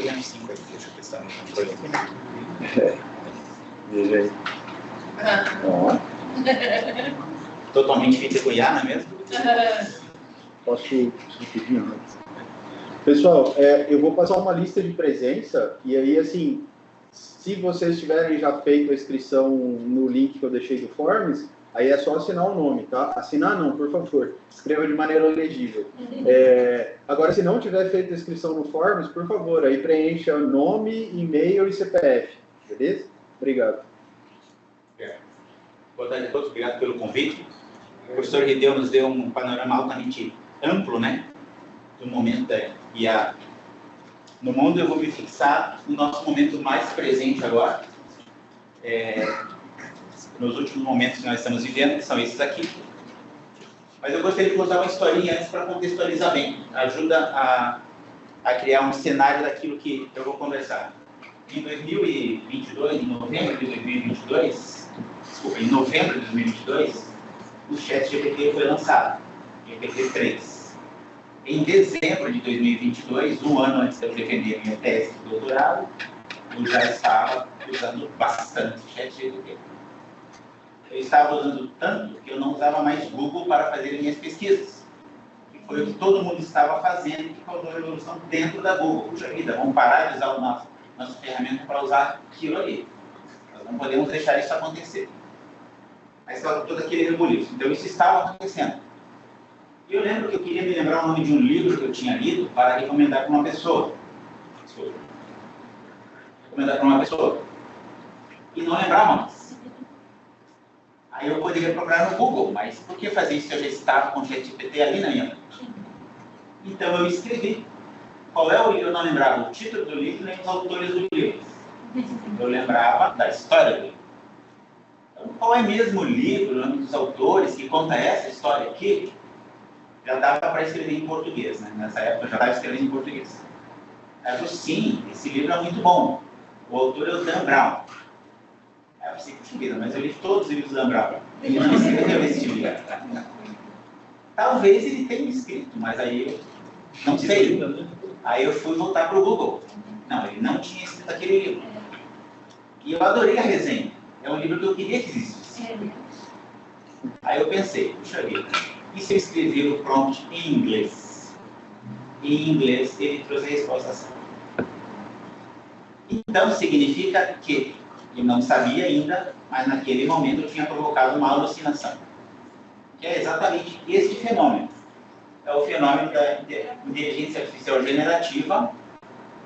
ganhando 5 aqui, deixa eu testar no controle aqui. Veja aí. Totalmente feito com IA, não é mesmo? Posso pedir antes? Pessoal, eu vou passar uma lista de presença, e aí, assim, se vocês tiverem já feito a inscrição no link que eu deixei do Forms, aí é só assinar o nome, tá? Assinar não, por favor. Escreva de maneira legível. Agora, se não tiver feito a inscrição no Forms, por favor, aí preencha nome, e-mail e CPF. Beleza? Obrigado. Boa tarde a todos, obrigado pelo convite. O professor Rideu nos deu um panorama altamente amplo, né, do momento da IA no mundo. Eu vou me fixar no nosso momento mais presente agora, nos últimos momentos que nós estamos vivendo, que são esses aqui. Mas eu gostaria de contar uma historinha antes para contextualizar bem. Ajuda a criar um cenário daquilo que eu vou conversar. Em 2022, em novembro de 2022, em novembro de 2022, o ChatGPT foi lançado, GPT-3. Em dezembro de 2022, um ano antes de eu defender minha tese de doutorado, eu já estava usando bastante ChatGPT. Eu estava usando tanto que eu não usava mais Google para fazer minhas pesquisas. Que foi o que todo mundo estava fazendo, que causou a revolução dentro da Google. Puxa vida, vamos parar de usar o nossa ferramenta para usar aquilo ali. Nós não podemos deixar isso acontecer. Mas estava todo aquele rebuliço. Então isso estava acontecendo. E eu lembro que eu queria me lembrar o nome de um livro que eu tinha lido para recomendar para uma pessoa. Recomendar para uma pessoa. E não lembrava mais. Aí eu poderia procurar no Google, mas por que fazer isso se eu já estava com o ChatGPT ali na minha frente? Então eu escrevi. Qual é o livro? Eu não lembrava o título do livro nem os autores do livro. Eu lembrava da história do livro. Então, qual é mesmo o livro, o nome dos autores que conta essa história aqui? Já dava para escrever em português, né? Nessa época eu já estava escrevendo em português. Aí eu falei, sim, esse livro é muito bom. O autor é o Dan Brown. Aí eu pensei, puxa vida, mas eu li todos os livros do Dan Brown. Ele não escreveu esse livro. Talvez ele tenha escrito, mas aí eu não sei. Aí eu fui voltar para o Google. Não, ele não tinha escrito aquele livro. E eu adorei a resenha. É um livro que eu queria que existisse. Aí eu pensei, puxa vida, e se eu escrever o prompt em inglês? Em inglês, ele trouxe a resposta certa. Então, significa que eu não sabia ainda, mas naquele momento eu tinha provocado uma alucinação. Que é exatamente este fenômeno. É o fenômeno da inteligência artificial generativa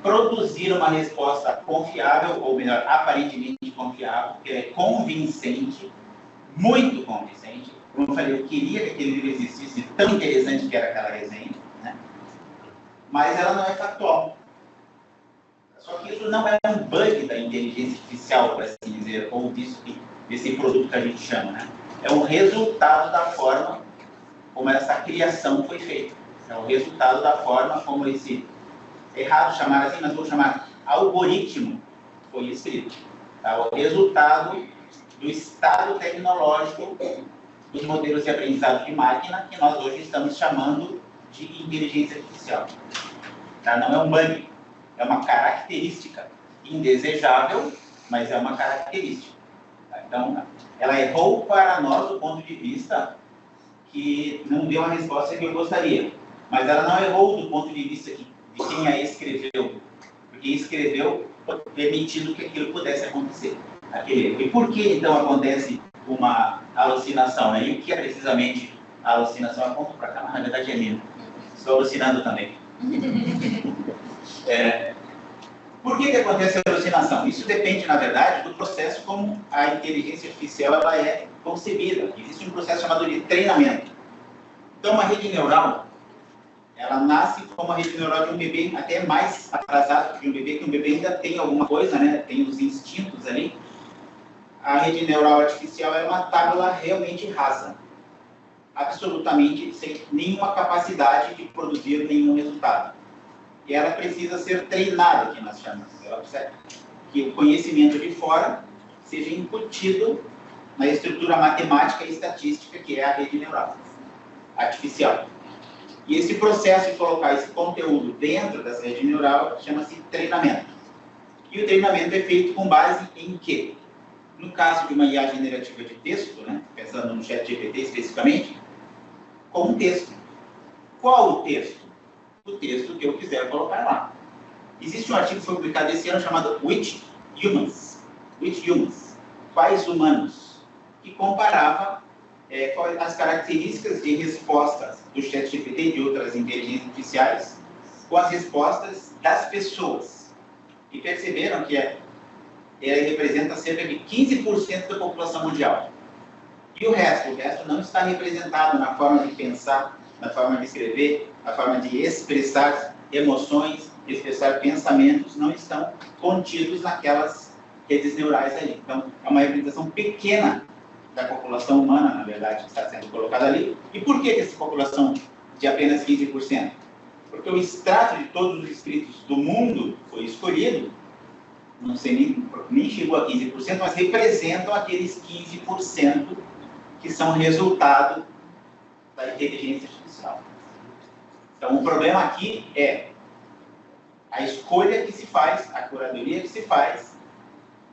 produzir uma resposta confiável, ou melhor, aparentemente confiável, que é convincente, muito convincente. Como eu falei, eu queria que aquele livro existisse, tão interessante que era aquela resenha, né? Mas ela não é factual. Só que isso não é um bug da inteligência artificial, por assim dizer, ou desse produto que a gente chama, né? É um resultado da forma como essa criação foi feita. É o resultado da forma como esse, errado chamar assim, mas vou chamar algoritmo, foi escrito. Tá? O resultado do estado tecnológico dos modelos de aprendizado de máquina, que nós hoje estamos chamando de inteligência artificial. Tá? Não é um bug, é uma característica indesejável, mas é uma característica. Tá? Então, ela errou para nós do ponto de vista que não deu a resposta que eu gostaria. Mas ela não errou do ponto de vista de quem a escreveu. Porque escreveu permitindo que aquilo pudesse acontecer. E por que, então, acontece uma alucinação? Né? E o que é precisamente a alucinação? Eu aponto para cá, mas na verdade é minha. Estou alucinando também. Por que acontece a alucinação? Isso depende, na verdade, do processo como a inteligência artificial ela é concebida. Existe um processo chamado de treinamento. Então, uma rede neural, ela nasce como a rede neural de um bebê, até mais atrasado que um bebê, que um bebê ainda tem alguma coisa, né? Tem os instintos ali. A rede neural artificial é uma tábua realmente rasa. Absolutamente sem nenhuma capacidade de produzir nenhum resultado. E ela precisa ser treinada, que nós chamamos. Ela precisa que o conhecimento de fora seja incutido na estrutura matemática e estatística que é a rede neural artificial. E esse processo de colocar esse conteúdo dentro dessa rede neural chama-se treinamento. E o treinamento é feito com base em quê? No caso de uma IA generativa de texto, né, pensando no ChatGPT especificamente, com um texto. Qual o texto? O texto que eu quiser colocar lá. Existe um artigo que foi publicado esse ano chamado Which Humans? Which Humans? Quais humanos? Que comparava as características de respostas do ChatGPT e de outras inteligências artificiais com as respostas das pessoas. E perceberam que ele representa cerca de 15% da população mundial. E o resto não está representado na forma de pensar, na forma de escrever, na forma de expressar emoções, expressar pensamentos, não estão contidos naquelas redes neurais ali. Então, é uma representação pequena da população humana, na verdade, que está sendo colocada ali. E por que essa população de apenas 15%? Porque o extrato de todos os escritos do mundo foi escolhido, não sei nem chegou a 15%, mas representam aqueles 15% que são resultado da inteligência artificial. Então, o problema aqui é a escolha que se faz, a curadoria que se faz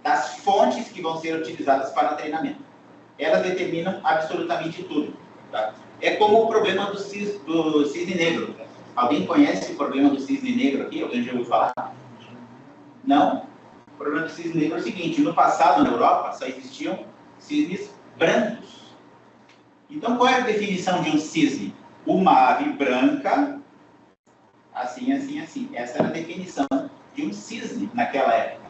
das fontes que vão ser utilizadas para o treinamento. Elas determinam absolutamente tudo. Tá? É como o problema do cisne negro. Alguém conhece o problema do cisne negro aqui? Alguém já ouviu falar? Não? O problema do cisne negro é o seguinte: no passado, na Europa, só existiam cisnes brancos. Então, qual é a definição de um cisne? Uma ave branca, assim, assim, assim. Essa era a definição de um cisne naquela época.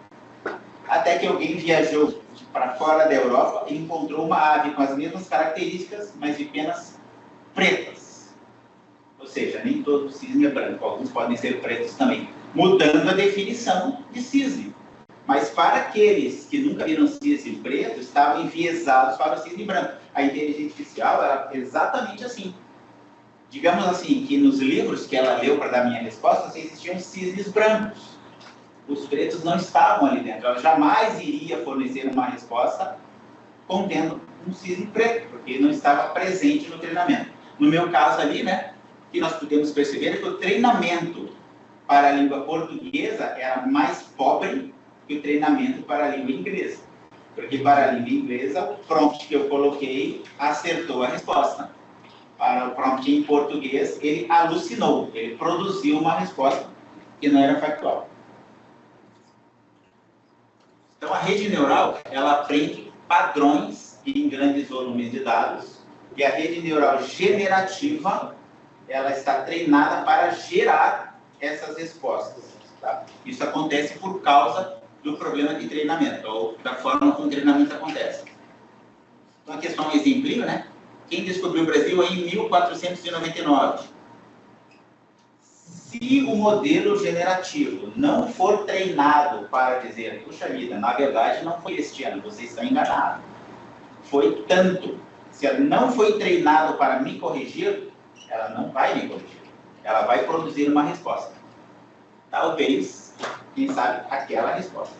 Até que alguém viajou para fora da Europa e encontrou uma ave com as mesmas características, mas de penas pretas. Ou seja, nem todo cisne é branco, alguns podem ser pretos também, mudando a definição de cisne. Mas para aqueles que nunca viram cisne preto, estavam enviesados para o cisne branco. A inteligência artificial era exatamente assim. Digamos assim, que nos livros que ela leu para dar minha resposta, existiam cisnes brancos. Os pretos não estavam ali dentro. Ela jamais iria fornecer uma resposta contendo um cisne preto, porque não estava presente no treinamento. No meu caso ali, né, o que nós podemos perceber é que o treinamento para a língua portuguesa era mais pobre que o treinamento para a língua inglesa. Porque para a língua inglesa, o prompt que eu coloquei acertou a resposta. Para o prompt em português, ele alucinou, ele produziu uma resposta que não era factual. Então, a rede neural, ela aprende padrões em grandes volumes de dados, e a rede neural generativa, ela está treinada para gerar essas respostas. Tá? Isso acontece por causa do problema de treinamento, ou da forma como o treinamento acontece. Então, aqui é só um exemplinho, né? Quem descobriu o Brasil é em 1499. Se o modelo generativo não for treinado para dizer, puxa vida, na verdade não foi este ano, vocês estão enganados. Foi tanto. Se ela não foi treinado para me corrigir, ela não vai me corrigir. Ela vai produzir uma resposta. Talvez, quem sabe, aquela resposta.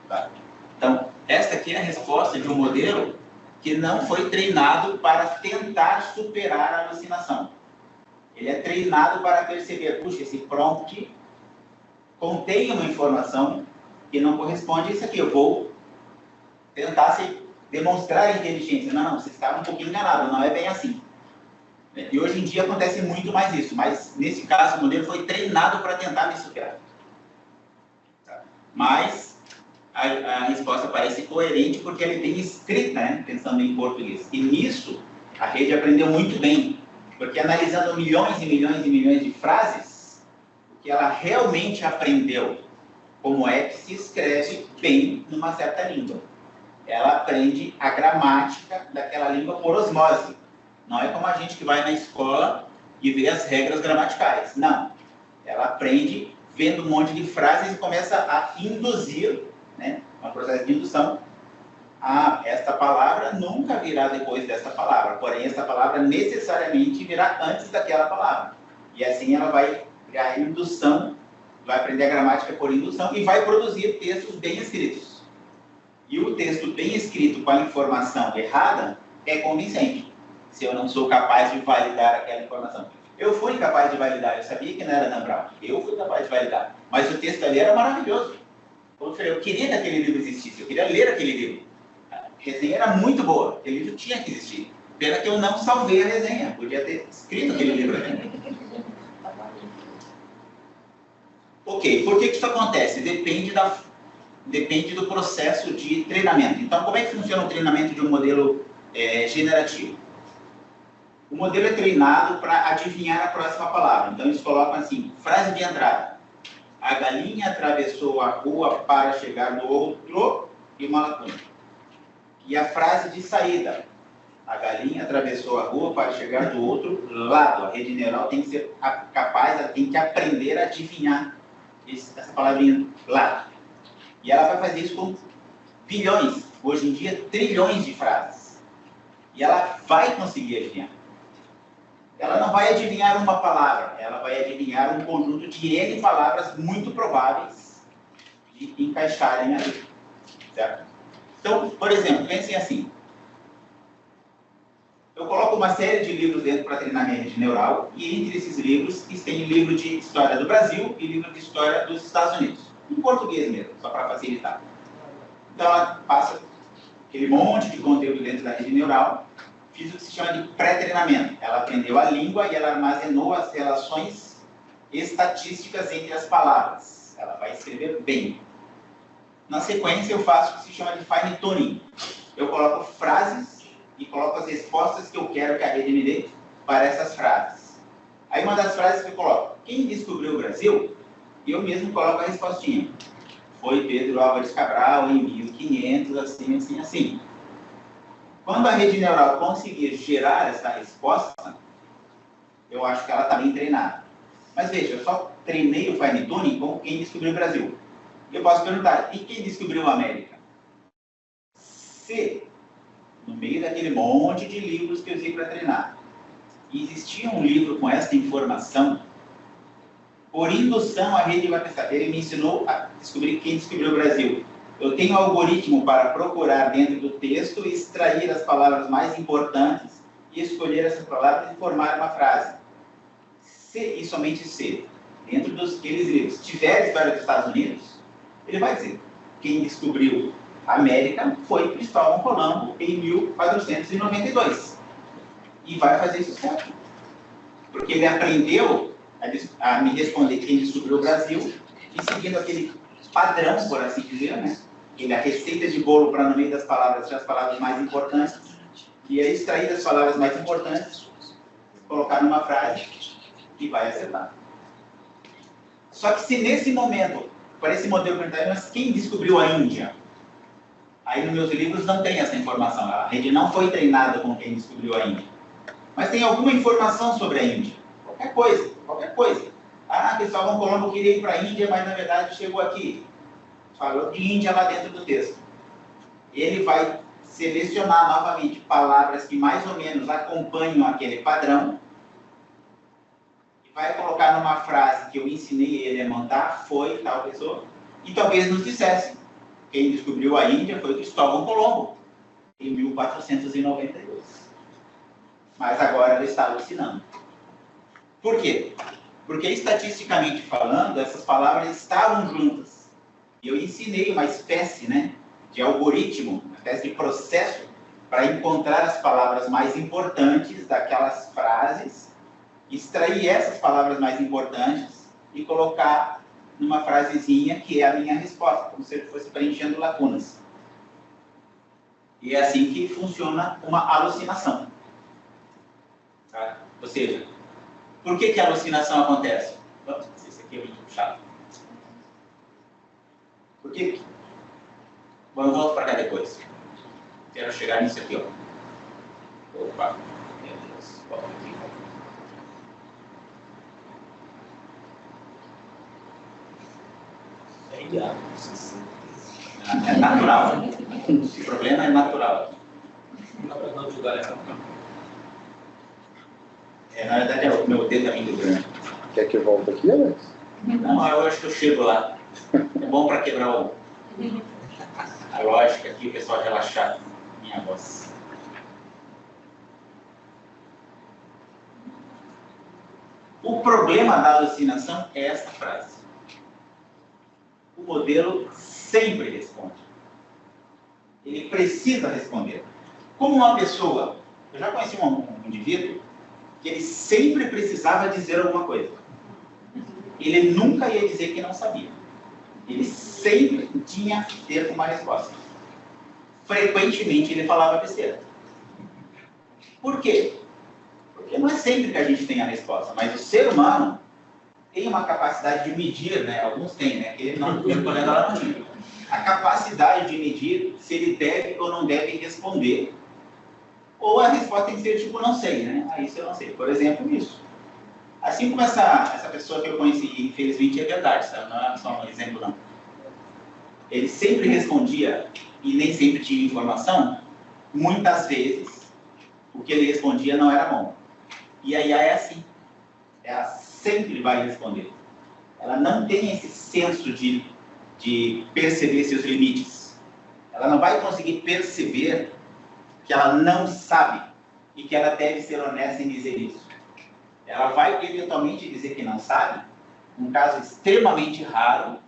Tá? Então, esta aqui é a resposta de um modelo que não foi treinado para tentar superar a alucinação. Ele é treinado para perceber, puxa, esse prompt contém uma informação que não corresponde a isso aqui. Eu vou tentar demonstrar a inteligência. Não, você estava um pouquinho enganado, não é bem assim. E hoje em dia acontece muito mais isso, mas nesse caso o modelo foi treinado para tentar me superar. Mas a resposta parece coerente porque ela é bem escrita, né? Pensando em português. E nisso a rede aprendeu muito bem. Porque analisando milhões e milhões e milhões de frases, o que ela realmente aprendeu, como é que se escreve bem numa certa língua. Ela aprende a gramática daquela língua por osmose. Não é como a gente que vai na escola e vê as regras gramaticais. Não. Ela aprende vendo um monte de frases e começa a induzir, né, um processo de indução. Ah, esta palavra nunca virá depois desta palavra, porém esta palavra necessariamente virá antes daquela palavra. E assim ela vai criar indução, vai aprender a gramática por indução e vai produzir textos bem escritos. E o texto bem escrito com a informação errada é convincente, se eu não sou capaz de validar aquela informação. Eu fui capaz de validar, eu sabia que não era Dan Brown. Eu fui capaz de validar. Mas o texto ali era maravilhoso. Eu queria que aquele livro existisse, eu queria ler aquele livro. A resenha era muito boa, aquele livro tinha que existir. Pena que eu não salvei a resenha, podia ter escrito aquele livro ali. Ok, por que isso acontece? Depende do processo de treinamento. Então, como é que funciona o treinamento de um modelo generativo? O modelo é treinado para adivinhar a próxima palavra. Então, eles colocam assim, frase de entrada. A galinha atravessou a rua para chegar no outro e uma lacuna. E a frase de saída. A galinha atravessou a rua para chegar do outro lado. A rede neural tem que ser capaz, ela tem que aprender a adivinhar essa palavrinha lado. E ela vai fazer isso com bilhões, hoje em dia trilhões de frases. E ela vai conseguir adivinhar. Ela não vai adivinhar uma palavra, ela vai adivinhar um conjunto de N palavras muito prováveis de encaixarem ali. Certo? Então, por exemplo, pensem assim. Eu coloco uma série de livros dentro para treinar minha rede neural, e entre esses livros tem livro de história do Brasil e livro de história dos Estados Unidos. Em português mesmo, só para facilitar. Então, ela passa aquele monte de conteúdo dentro da rede neural. Fiz o que se chama de pré-treinamento. Ela aprendeu a língua e ela armazenou as relações estatísticas entre as palavras. Ela vai escrever bem. Na sequência, eu faço o que se chama de fine tuning. Eu coloco frases e coloco as respostas que eu quero que a rede me dê para essas frases. Aí uma das frases que eu coloco, quem descobriu o Brasil? E eu mesmo coloco a respostinha. Foi Pedro Álvares Cabral em 1500, assim, assim, assim. Quando a rede neural conseguir gerar essa resposta, eu acho que ela está bem treinada. Mas veja, eu só treinei o fine tuning com quem descobriu o Brasil. Eu posso perguntar, e quem descobriu a América? Se, no meio daquele monte de livros que eu usei para treinar, existia um livro com essa informação, por indução a rede vai pensar, ele me ensinou a descobrir quem descobriu o Brasil. Eu tenho um algoritmo para procurar dentro do texto e extrair as palavras mais importantes e escolher essas palavras e formar uma frase. Se e somente se, dentro daqueles livros, tiver a história dos Estados Unidos, ele vai dizer, quem descobriu a América foi Cristóvão Colombo em 1492. E vai fazer isso certo. Porque ele aprendeu a me responder quem descobriu o Brasil e seguindo aquele padrão, por assim dizer, né? A receita de bolo para no meio das palavras, as palavras mais importantes, e aí extrair as palavras mais importantes, colocar numa frase e vai acertar. Só que se nesse momento, para esse modelo planetário, mas quem descobriu a Índia? Aí nos meus livros não tem essa informação, a rede não foi treinada com quem descobriu a Índia. Mas tem alguma informação sobre a Índia, qualquer coisa, qualquer coisa. Ah, Cristóvão Colombo queria ir para a Índia, mas na verdade chegou aqui. Falou de Índia lá dentro do texto. Ele vai selecionar novamente palavras que mais ou menos acompanham aquele padrão e vai colocar numa frase que eu ensinei ele a mandar, foi tal pessoa, e talvez nos dissesse. Quem descobriu a Índia foi Cristóvão Colombo, em 1492. Mas agora ele está alucinando. Por quê? Porque estatisticamente falando, essas palavras estavam juntas. E eu ensinei uma espécie, né, de algoritmo, uma espécie de processo para encontrar as palavras mais importantes daquelas frases, extrair essas palavras mais importantes e colocar numa frasezinha que é a minha resposta, como se ele fosse preenchendo lacunas. E é assim que funciona uma alucinação. Tá? Ou seja, por que a alucinação acontece? Vamos, esse aqui é muito chato. Por quê? Bom, eu volto para cá depois. Quero chegar nisso aqui, ó. Opa, meu Deus, volta aqui. É natural. O problema é natural. Na verdade, o meu dedo é muito grande. Quer que eu volte aqui, Alex? Não, eu acho que eu chego lá. É bom para quebrar a lógica aqui, o pessoal relaxar minha voz. O problema da alucinação é essa frase. O modelo sempre responde. Ele precisa responder. Como uma pessoa... Eu já conheci um indivíduo que ele sempre precisava dizer alguma coisa. Ele nunca ia dizer que não sabia. Ele sempre tinha que ter uma resposta. Frequentemente ele falava besteira. Por quê? Porque não é sempre que a gente tem a resposta, mas o ser humano tem uma capacidade de medir, né? Alguns têm, né? Que ele não colega lá não tinha. A capacidade de medir se ele deve ou não deve responder. Ou a resposta tem que ser tipo, não sei, né? Aí isso eu não sei. Por exemplo, isso. Assim como essa pessoa que eu conheci, infelizmente é verdade, sabe? Não é só um exemplo, não. Ele sempre respondia e nem sempre tinha informação. Muitas vezes, o que ele respondia não era bom. E a IA é assim. Ela sempre vai responder. Ela não tem esse senso de perceber seus limites. Ela não vai conseguir perceber que ela não sabe e que ela deve ser honesta em dizer isso. Ela vai eventualmente dizer que não sabe, um caso extremamente raro,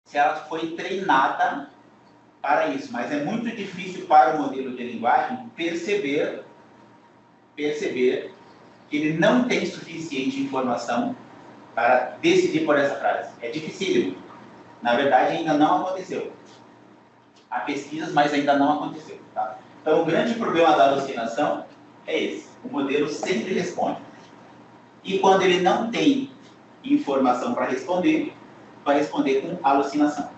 se ela foi treinada para isso. Mas é muito difícil para o modelo de linguagem perceber que ele não tem suficiente informação para decidir por essa frase. É dificílimo. Na verdade, ainda não aconteceu. Há pesquisas, mas ainda não aconteceu. Tá? Então, o grande problema da alucinação é esse. O modelo sempre responde. E quando ele não tem informação para responder, vai responder com alucinação.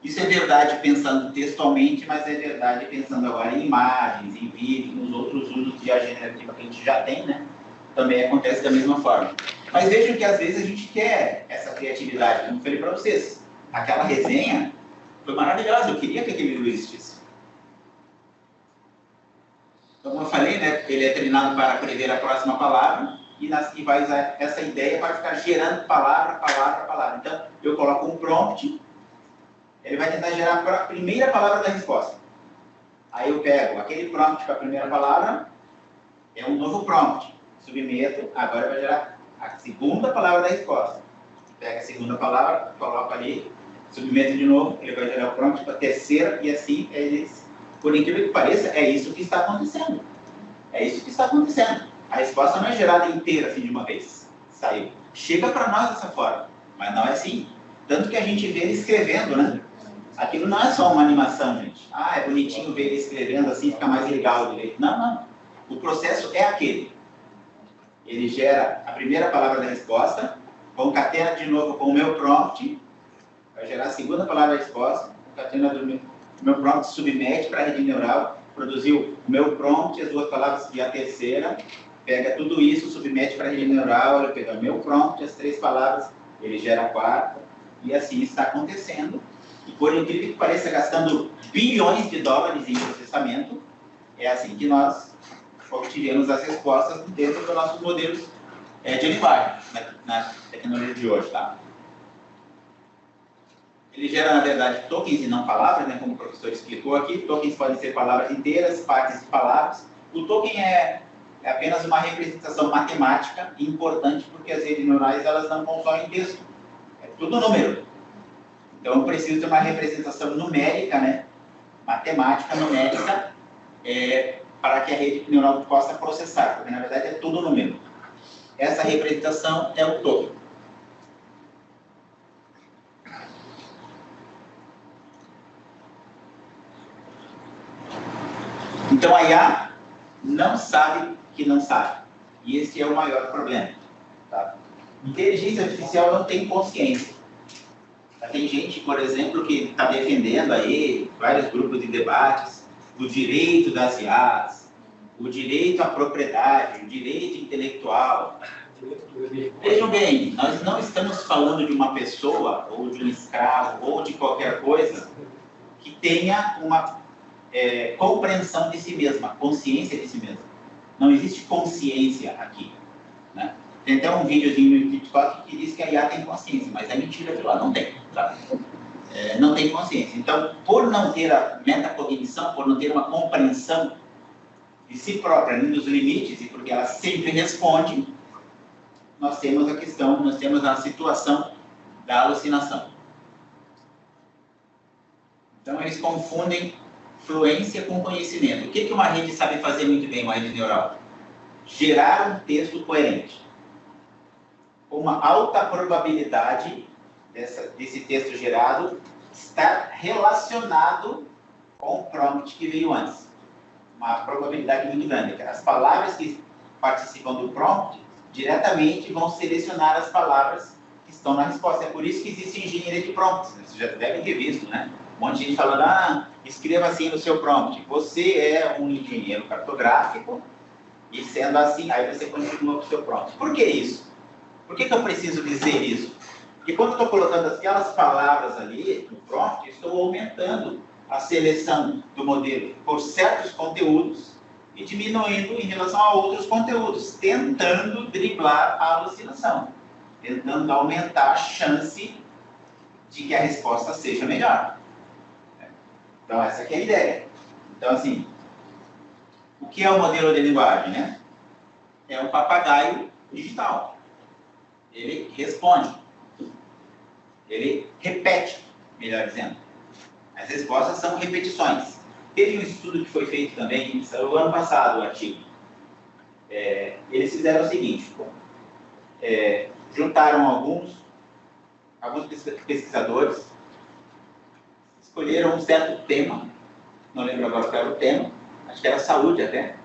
Isso é verdade pensando textualmente, mas é verdade pensando agora em imagens, em vídeos, nos outros usos de IA generativa que a gente já tem, né? Também acontece da mesma forma. Mas vejam que às vezes a gente quer essa criatividade. Como eu falei para vocês, aquela resenha foi maravilhosa. Eu queria que aquele livro existisse. Então, como eu falei, né? Ele é treinado para prever a próxima palavra e vai usar essa ideia para ficar gerando palavra. Então, eu coloco um prompt. Ele vai tentar gerar a primeira palavra da resposta. Aí eu pego aquele prompt para a primeira palavra, é um novo prompt. Submeto, agora vai gerar a segunda palavra da resposta. Pega a segunda palavra, coloco ali, submeto de novo, ele vai gerar o prompt para a terceira, e assim, por incrível que pareça, é isso que está acontecendo. É isso que está acontecendo. A resposta não é gerada inteira assim de uma vez. Saiu. Chega para nós dessa forma, mas não é assim. Tanto que a gente vê ele escrevendo, né? Aquilo não é só uma animação, gente. Ah, é bonitinho ver ele escrevendo assim, fica mais legal direito. Não, não. O processo é aquele. Ele gera a primeira palavra da resposta, concatena de novo com o meu prompt, vai gerar a segunda palavra da resposta, concatena do meu prompt, submete para a rede neural, produziu o meu prompt, as duas palavras e a terceira, pega tudo isso, submete para a rede neural, ele pega o meu prompt, as três palavras, ele gera a quarta, e assim está acontecendo. E por incrível que pareça, gastando bilhões de dólares em processamento, é assim que nós obtivemos as respostas dentro dos nossos modelos de linguagem, na tecnologia de hoje. Tá? Ele gera, na verdade, tokens e não palavras, né, como o professor explicou aqui. Tokens podem ser palavras inteiras, partes de palavras. O token é apenas uma representação matemática importante, porque as redes neurais elas não consomem texto. É tudo número. Então, eu preciso de uma representação numérica, né? Matemática, numérica, para que a rede neural possa processar, porque, na verdade, é tudo número. Essa representação é o token. Então, a IA não sabe que não sabe. E esse é o maior problema. Tá? Inteligência artificial não tem consciência. Tem gente, por exemplo, que está defendendo aí, vários grupos de debates, o direito das IAs, o direito à propriedade, o direito intelectual. Vejam bem, nós não estamos falando de uma pessoa, ou de um escravo, ou de qualquer coisa que tenha uma compreensão de si mesma, consciência de si mesma. Não existe consciência aqui, né? Tem até um videozinho no TikTok que diz que a IA tem consciência, mas é mentira aquilo lá, não tem. Tá? Não tem consciência. Então, por não ter a metacognição, por não ter uma compreensão de si própria, nem dos limites, e porque ela sempre responde, nós temos a situação da alucinação. Então, eles confundem fluência com conhecimento. O que uma rede sabe fazer muito bem, uma rede neural? Gerar um texto coerente. Com uma alta probabilidade desse texto gerado estar relacionado com o prompt que veio antes. Uma probabilidade muito grande. As palavras que participam do prompt diretamente vão selecionar as palavras que estão na resposta. É por isso que existe engenharia de prompts. Vocês já devem ter visto, né? Um monte de gente falando, escreva assim no seu prompt. Você é um engenheiro cartográfico e sendo assim, aí você continua com o seu prompt. Por que isso? Por que eu preciso dizer isso? Porque quando eu estou colocando aquelas palavras ali no prompt, estou aumentando a seleção do modelo por certos conteúdos e diminuindo em relação a outros conteúdos, tentando driblar a alucinação, tentando aumentar a chance de que a resposta seja melhor. Então, essa aqui é a ideia. Então, assim, o que é o modelo de linguagem, né? É um papagaio digital. Ele responde. Ele repete, melhor dizendo. As respostas são repetições. Teve um estudo que foi feito também, saiu o ano passado, o artigo. Eles fizeram o seguinte, juntaram alguns pesquisadores, escolheram um certo tema, não lembro agora qual era o tema, acho que era saúde até,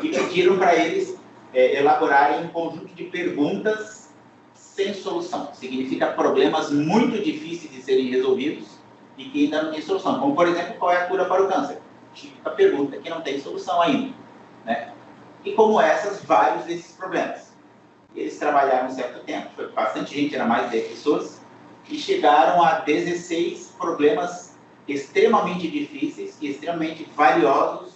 e pediram para eles elaborarem um conjunto de perguntas sem solução. Significa problemas muito difíceis de serem resolvidos e que ainda não tem solução. Como, por exemplo, qual é a cura para o câncer? Típica pergunta que não tem solução ainda, né? E como essas, vários desses problemas. Eles trabalharam um certo tempo, foi bastante gente, era mais de 10 pessoas, e chegaram a 16 problemas extremamente difíceis e extremamente valiosos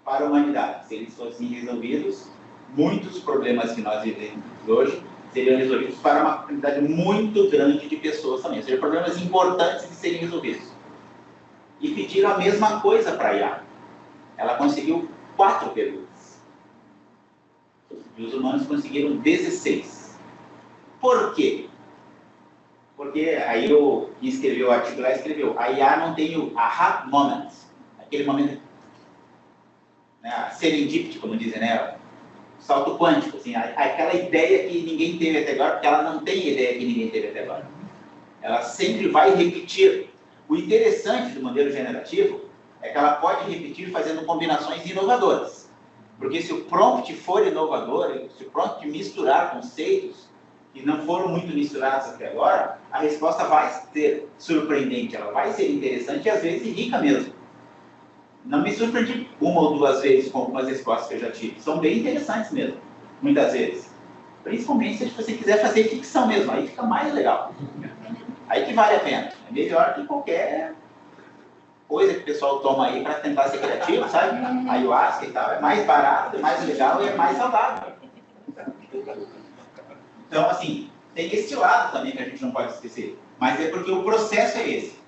para a humanidade. Se eles fossem resolvidos, muitos problemas que nós vivemos hoje seriam resolvidos para uma quantidade muito grande de pessoas também. Ou seja, problemas importantes de serem resolvidos. E pediram a mesma coisa para a IA. Ela conseguiu 4 perguntas. E os humanos conseguiram 16. Por quê? Porque aí o que escreveu o artigo lá escreveu, a IA não tem o aha moment, aquele momento, né, serendipity, como dizem, né, salto quântico, assim, aquela ideia que ninguém teve até agora, porque ela não tem ideia que ninguém teve até agora. Ela sempre vai repetir. O interessante do modelo generativo é que ela pode repetir fazendo combinações inovadoras. Porque se o prompt for inovador, se o prompt misturar conceitos que não foram muito misturados até agora, a resposta vai ser surpreendente, ela vai ser interessante e às vezes rica mesmo. Não me surpreendi 1 ou 2 vezes com algumas respostas que eu já tive. São bem interessantes mesmo, muitas vezes. Principalmente se você quiser fazer ficção mesmo, aí fica mais legal. Aí que vale a pena. É melhor que qualquer coisa que o pessoal toma aí para tentar ser criativo, sabe? Ayahuasca e tal, é mais barato, é mais legal e é mais saudável. Então, assim, tem esse lado também que a gente não pode esquecer. Mas é porque o processo é esse.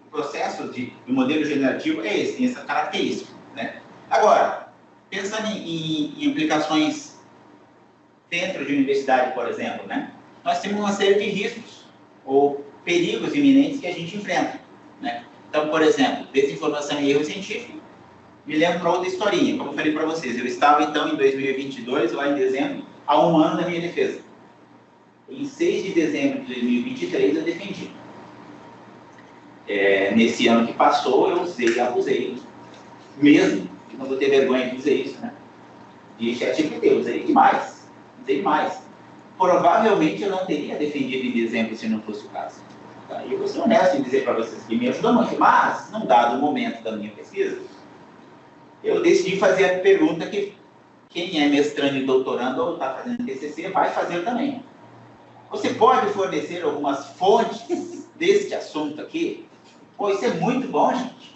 O processo do modelo generativo é esse, tem essa característica, né? Agora, pensando em implicações dentro de universidade, por exemplo, né? Nós temos uma série de riscos ou perigos iminentes que a gente enfrenta, né? Então, por exemplo, desinformação e erro científico, me lembro outra historinha, como eu falei para vocês. Eu estava, então, em 2022, lá em dezembro, há 1 ano da minha defesa. Em 6 de dezembro de 2023, eu defendi. Nesse ano que passou, eu usei e abusei, mesmo, não vou ter vergonha de dizer isso, né? De ChatGPT, eu usei demais, Provavelmente eu não teria defendido em dezembro se não fosse o caso. Tá? E eu vou ser honesto em dizer para vocês que me ajudou muito, mas, num dado momento da minha pesquisa, eu decidi fazer a pergunta que quem é mestrando e doutorando ou está fazendo TCC vai fazer também. Você pode fornecer algumas fontes deste assunto aqui? Pô, isso é muito bom, gente.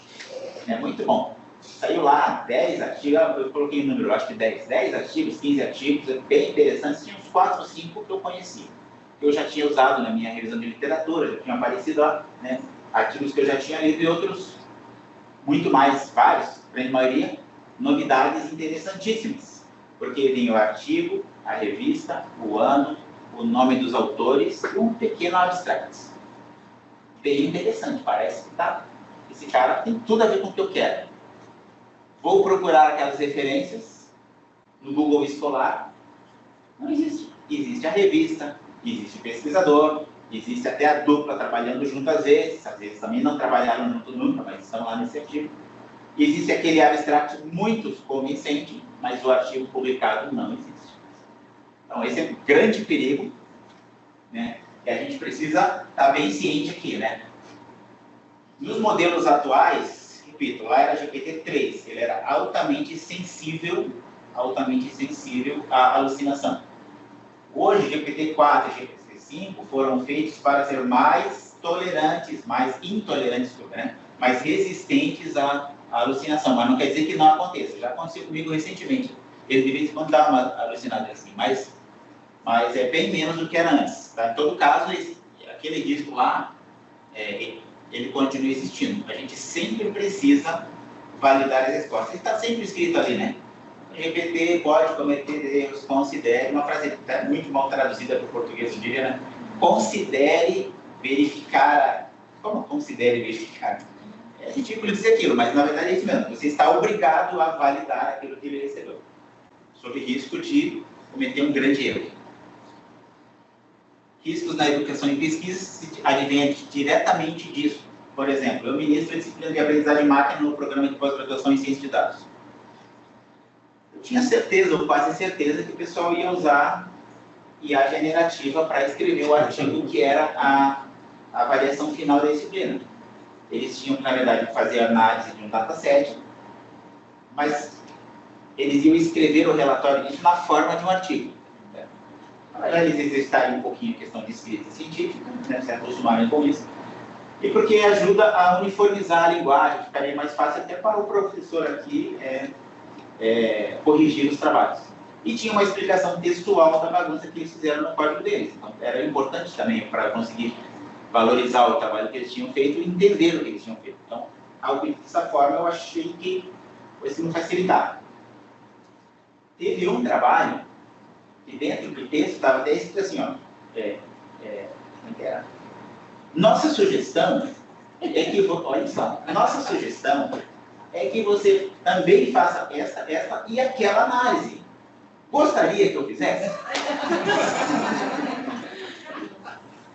É muito bom. Saiu lá 10 artigos, eu coloquei o número, acho que 10 artigos, 15 artigos, bem interessantes. Tinha uns 4 ou 5 que eu conhecia, que eu já tinha usado na minha revisão de literatura, já tinha aparecido lá, né? Artigos que eu já tinha lido e outros, muito mais, vários, grande maioria, novidades interessantíssimas. Porque vem o artigo, a revista, o ano, o nome dos autores e um pequeno abstract. Bem interessante, parece que esse cara tem tudo a ver com o que eu quero. Vou procurar aquelas referências no Google Escolar. Não existe. Existe a revista, existe o pesquisador, existe até a dupla trabalhando junto às vezes também não trabalharam junto nunca, mas estão lá nesse artigo. Existe aquele abstract muito convincente, mas o artigo publicado não existe. Então, esse é um grande perigo, né, que a gente precisa estar bem ciente aqui, né? Nos modelos atuais, repito, lá era GPT-3, ele era altamente sensível à alucinação. Hoje, GPT-4 e GPT-5 foram feitos para ser mais tolerantes, mais intolerantes, né? Mais resistentes à alucinação, mas não quer dizer que não aconteça. Já aconteceu comigo recentemente. Ele de vez em quando dá uma alucinada assim, mas é bem menos do que era antes. Tá? Em todo caso, aquele risco lá, ele continua existindo. A gente sempre precisa validar as respostas. Está sempre escrito ali, né? GPT pode cometer erros, considere, uma frase muito mal traduzida para o português, eu diria, né? Considere verificar. Como considere verificar? É ridículo dizer aquilo, mas na verdade é isso mesmo. Você está obrigado a validar aquilo que ele recebeu, sob risco de cometer um grande erro. Riscos na educação e pesquisa advêm diretamente disso. Por exemplo, eu ministro a disciplina de aprendizagem de máquina no programa de pós-graduação em ciência de dados. Eu tinha certeza, ou quase certeza, que o pessoal ia usar IA generativa para escrever o artigo que era a avaliação final da disciplina. Eles tinham, na verdade, fazer a análise de um dataset, mas eles iam escrever o relatório disso na forma de um artigo. Eles exercitarem um pouquinho a questão de escrita científica, né, se acostumarem com isso, e porque ajuda a uniformizar a linguagem, ficaria mais fácil até para o professor aqui corrigir os trabalhos. E tinha uma explicação textual da bagunça que eles fizeram no código deles. Então, era importante também para conseguir valorizar o trabalho que eles tinham feito e entender o que eles tinham feito. Então, algo dessa forma, eu achei que isso não facilitava. Teve um trabalho que dentro do texto estava até escrito assim, ó, como que era? Nossa sugestão é que, olha só, nossa sugestão é que você também faça essa e aquela análise. Gostaria que eu fizesse?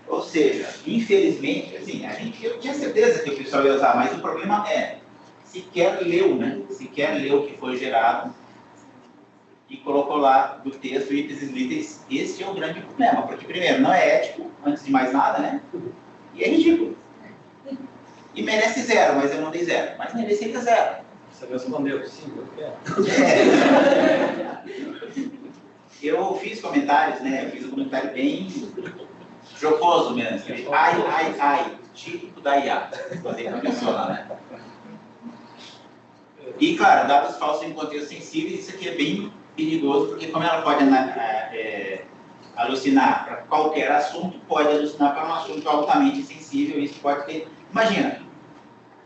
Ou seja, infelizmente, assim, eu tinha certeza que o pessoal ia usar, mas o problema sequer leu, né? Sequer leu o que foi gerado e colocou lá do texto itens e itens. Esse é o grande problema, porque, primeiro, não é ético, antes de mais nada, né? E é ridículo. E merece 0, mas eu não dei 0. Mas mereceria 0. Você respondeu, sim, eu quero. Eu fiz comentários, né? Eu fiz um comentário bem jocoso mesmo. Ai, típico da IA. Fazer com a pessoa lá, né? E, claro, dados falsos em contextos sensíveis, isso aqui é bem perigoso, porque como ela pode alucinar para qualquer assunto, pode alucinar para um assunto altamente sensível, isso pode ter... Imagina,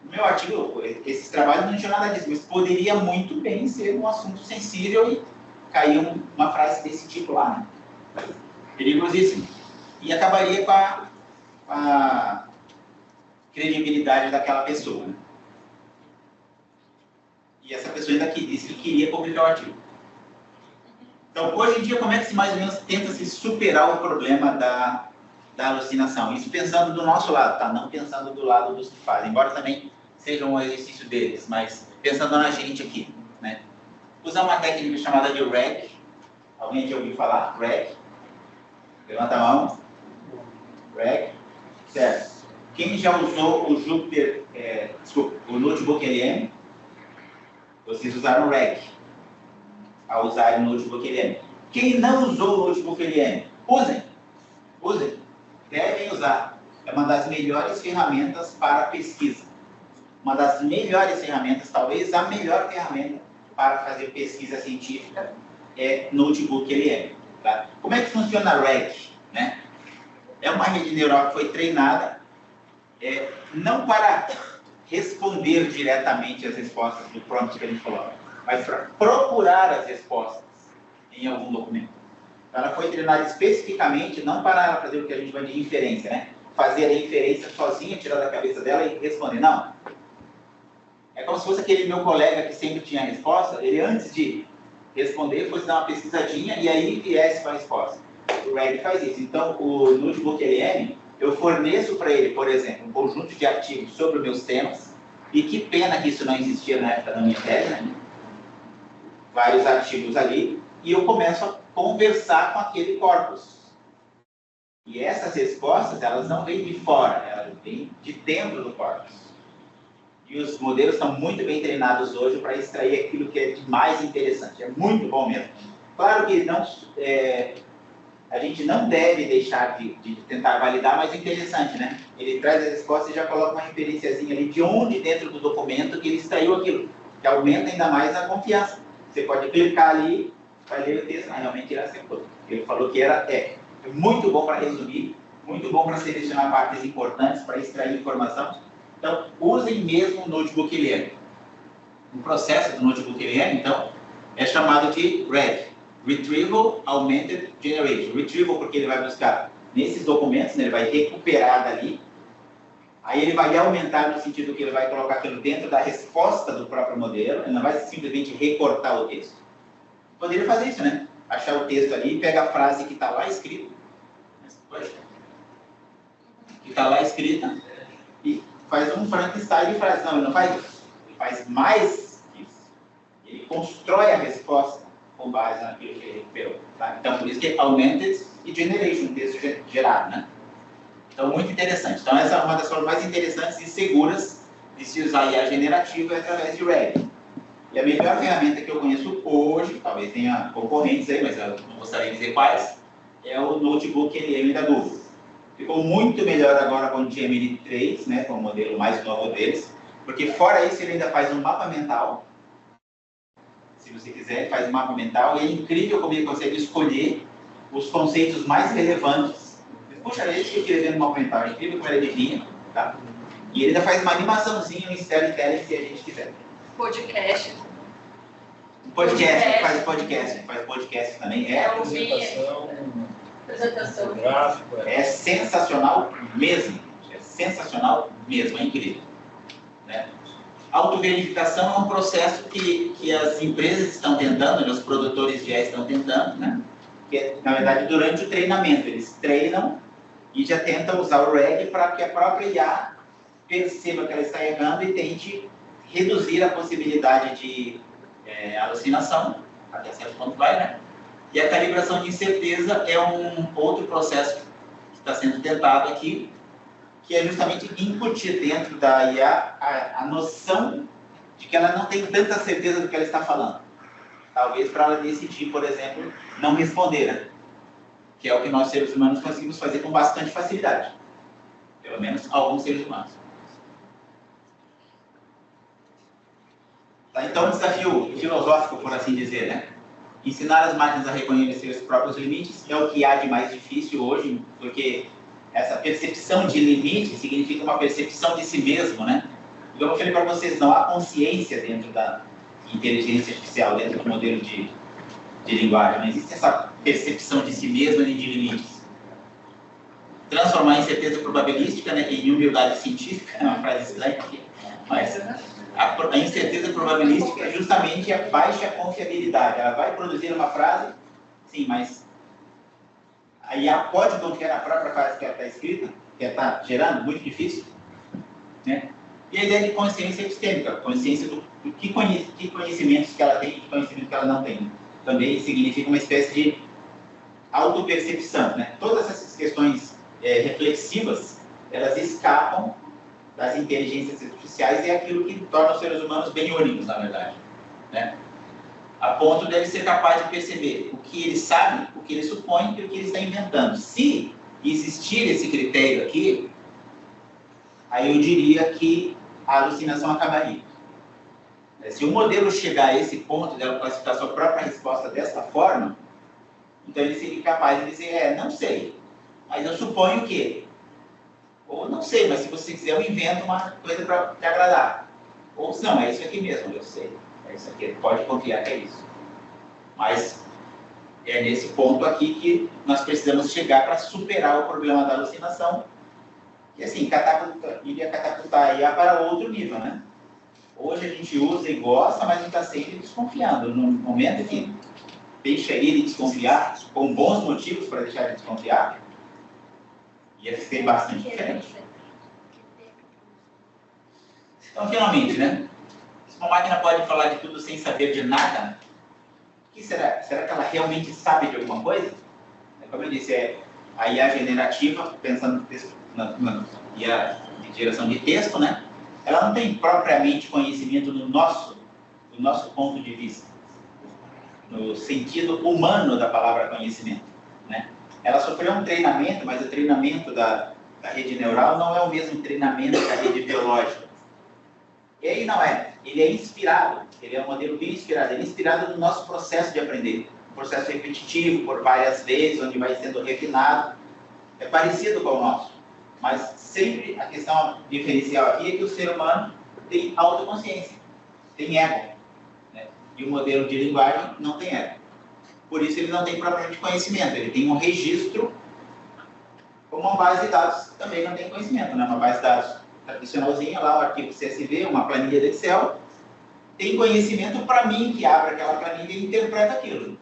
no meu artigo, esses trabalhos não tinham nada disso, mas poderia muito bem ser um assunto sensível e cair uma frase desse tipo lá, né? Perigosíssimo. E acabaria com a credibilidade daquela pessoa, né? E essa pessoa ainda disse que queria publicar o artigo. Então, hoje em dia, como é que se mais ou menos tenta se superar o problema da alucinação? Isso pensando do nosso lado, tá? Não pensando do lado dos que fazem, embora também seja um exercício deles, mas pensando na gente aqui, né? Usar uma técnica chamada de RAG. Alguém já ouviu falar? RAG? Levanta a mão. RAG. Certo. Quem já usou o Jupyter, o Notebook LM? Vocês usaram o RAG ao usar o Notebook LM. Quem não usou o Notebook LM, usem. Usem. Devem usar. É uma das melhores ferramentas para pesquisa. Uma das melhores ferramentas, talvez a melhor ferramenta para fazer pesquisa científica é Notebook LM. Tá? Como é que funciona a RAG? Né? É uma rede neural que foi treinada não para responder diretamente as respostas do prompt que a gente coloca, mas para procurar as respostas em algum documento. Ela foi treinada especificamente, não para ela fazer o que a gente chama de inferência, né? Fazer a inferência sozinha, tirar da cabeça dela e responder. Não. É como se fosse aquele meu colega que sempre tinha a resposta, ele antes de responder, fosse dar uma pesquisadinha e aí viesse com a resposta. O RAG faz isso. Então, o Notebook LM, eu forneço para ele, por exemplo, um conjunto de artigos sobre os meus temas, e que pena que isso não existia na época da minha tese, né? Vários artigos ali, e eu começo a conversar com aquele corpus. E essas respostas, elas não vêm de fora, elas vêm de dentro do corpus. E os modelos estão muito bem treinados hoje para extrair aquilo que é de mais interessante. É muito bom mesmo. Claro que não, a gente não deve deixar de tentar validar, mas é interessante, né? Ele traz a resposta e já coloca uma referenciazinha ali de onde dentro do documento que ele extraiu aquilo, que aumenta ainda mais a confiança. Você pode clicar ali, vai ler o texto, realmente ele acertou. Ele falou que é muito bom para resumir, muito bom para selecionar partes importantes, para extrair informação. Então, usem mesmo o Notebook LM. O processo do Notebook LM, então, é chamado de RAG, Retrieval Augmented Generation. Retrieval porque ele vai buscar nesses documentos, né, ele vai recuperar dali, aí ele vai aumentar no sentido que ele vai colocar aquilo dentro da resposta do próprio modelo, ele não vai simplesmente recortar o texto. Poderia fazer isso, né? Achar o texto ali, pega a frase que está lá escrita, e faz um Frankenstein de frase. Não, ele não faz isso. Ele faz mais isso. Ele constrói a resposta com base naquilo que ele recuperou. Tá? Então, por isso que é Augmented e Generation, texto gerado, né? Então, muito interessante. Então, essa é uma das formas mais interessantes e seguras de se usar IA generativa é através de RAG. E a melhor ferramenta que eu conheço hoje, talvez tenha concorrentes aí, mas eu não gostaria de dizer quais, é o Notebook LM da Google. Ficou muito melhor agora com o Gemini 3, né, com o modelo mais novo deles, porque fora isso ele ainda faz um mapa mental. Se você quiser, ele faz um mapa mental, e é incrível como ele consegue escolher os conceitos mais relevantes. Puxa, é isso que eu queria ver no mapa mental, é incrível como ele adivinha, tá? E ele ainda faz uma animaçãozinha, um storytelling, se a gente quiser. Podcast. Faz podcast também. Apresentação. Gráfico. É sensacional mesmo. É sensacional mesmo, é incrível. Né? Autoverificação é um processo que as empresas estão tentando, os produtores de IA estão tentando, né? Que é, na verdade, durante o treinamento. Eles treinam e já tentam usar o RAG para que a própria IA perceba que ela está errando e tente reduzir a possibilidade de alucinação, até certo ponto vai, né? E a calibração de incerteza é um outro processo que está sendo tentado aqui, que é justamente incutir dentro da IA a noção de que ela não tem tanta certeza do que ela está falando. Talvez para ela decidir, por exemplo, não responder, né? Que é o que nós seres humanos conseguimos fazer com bastante facilidade. Pelo menos alguns seres humanos. Tá, então, um desafio filosófico, por assim dizer, né? Ensinar as máquinas a reconhecer os próprios limites é o que há de mais difícil hoje, porque essa percepção de limite significa uma percepção de si mesmo, né? Então, eu falei para vocês, não há consciência dentro da inteligência artificial, dentro do modelo de linguagem, não existe essa percepção de si mesmo e de limites. Transformar a incerteza probabilística, né, em humildade científica, é uma frase estranha aqui, mas a incerteza probabilística é justamente a baixa confiabilidade. Ela vai produzir uma frase, sim, mas a IA pode confiar na própria frase que ela está escrita, que ela está gerando, muito difícil, né? E a ideia de consciência epistêmica, consciência do que conhecimentos que ela tem e que conhecimentos que ela não tem. Também significa uma espécie de autopercepção, né? Todas essas questões reflexivas, elas escapam das inteligências artificiais e é aquilo que torna os seres humanos bem únicos, na verdade, né? A ponto de ele ser capaz de perceber o que ele sabe, o que ele supõe e o que ele está inventando. Se existir esse critério aqui, aí eu diria que a alucinação acabaria. Se o modelo chegar a esse ponto de ela classificar sua própria resposta dessa forma, então ele seria capaz de dizer, não sei, mas eu suponho que. Ou não sei, mas se você quiser eu invento uma coisa para te agradar. Ou não, é isso aqui mesmo, eu sei. É isso aqui, pode confiar que é isso. Mas É nesse ponto aqui que nós precisamos chegar para superar o problema da alucinação. E assim, iria catapultar a IA para outro nível, né? Hoje a gente usa e gosta, mas a gente está sempre desconfiando. No momento que deixa ele desconfiar, com bons motivos para deixar ele desconfiar, ia ser bastante diferente. Então, finalmente, né? Se uma máquina pode falar de tudo sem saber de nada, o que será? Será que ela realmente sabe de alguma coisa? Como eu disse, a IA generativa, pensando na IA de geração de texto, né? Ela não tem propriamente conhecimento do nosso ponto de vista, no sentido humano da palavra conhecimento, né? Ela sofreu um treinamento, mas o treinamento da rede neural não é o mesmo treinamento da rede biológica. E aí não é. Ele é inspirado, ele é um modelo bem inspirado, ele é inspirado no nosso processo de aprender. Um processo repetitivo, por várias vezes, onde vai sendo refinado. É parecido com o nosso. Mas sempre a questão diferencial aqui é que o ser humano tem autoconsciência, tem ego, né? E o modelo de linguagem não tem ego. Por isso ele não tem propriamente conhecimento, ele tem um registro, como uma base de dados também não tem conhecimento, né? Uma base de dados tradicionalzinha lá, o arquivo CSV, uma planilha de Excel, tem conhecimento para mim, que abre aquela planilha e interpreta aquilo,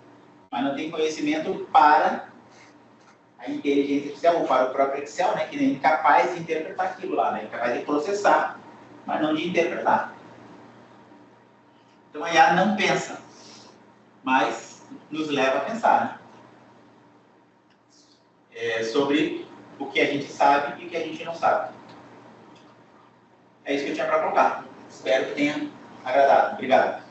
mas não tem conhecimento para a inteligência artificial, ou para o próprio Excel, né, que é incapaz de interpretar aquilo lá, né, é capaz de processar, mas não de interpretar. Então a IA não pensa, mas nos leva a pensar, né, sobre o que a gente sabe e o que a gente não sabe. É isso que eu tinha para colocar. Espero que tenha agradado. Obrigado.